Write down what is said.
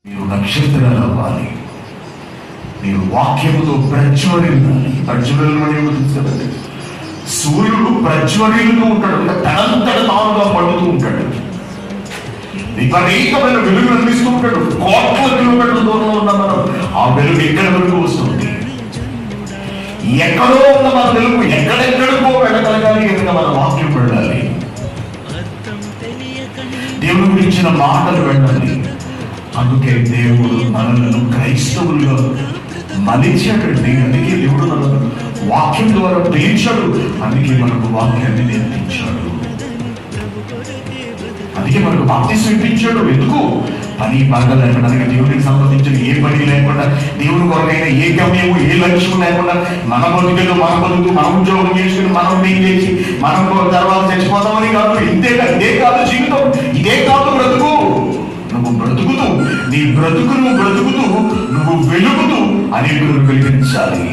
మీరు నక్షత్రాలు అవ్వాలి, మీరు వాక్యముతో ప్రజ్వరిల్లాలి. ప్రజ్వరిల్లని సూర్యుడు ప్రజ్వరిల్లుతూ ఉంటాడు, తనంతట తానుగా పడుతూ ఉంటాడు, విపరీతమైన వెలుగు అందిస్తూ ఉంటాడు. కోట్ల కిలోమీటర్ల దూరంలో ఉన్న మనం ఆ వెలుగు ఎక్కడ వరకు వస్తుంది? ఎక్కడో ఉన్న మన వెలుగు ఎక్కడెక్కడికో వెళ్ళగలగాలి కనుక మన వాక్యం వెళ్ళాలి, దేవుని గురించిన మాటలు వెళ్ళాలి. అందుకే దేవుడు మనలను క్రైస్తవులుగా మలిచాడండి. అందుకే దేవుడు మనకు వాక్యం ద్వారా పిలిచాడు, అందుకే మనకు వాక్యాన్ని నేర్పించాడు, అందుకే మనకు బాప్తిసం ఇప్పించాడు. ఎందుకు? పని బాగా లేకుండా, దేవుడికి సంబంధించిన ఏ పని లేకుండా, దేవుని కొరకైనా ఏ గమ్యము ఏ లక్ష్యం లేకుండా మన బతుకులు మన బతుకు మన ఉద్యోగం చేసుకుని మనం చేసి మనం తర్వాత చచ్చిపోతామని కాదు. ఇదే కాదు జీవితం, ఇదే కాదు బ్రతుకు. నువ్వు బ్రతుకుతూ నీ బ్రతుకును బ్రతుకుతూ నువ్వు వెలుగుతూ అనేకులను వెలిగించాలి.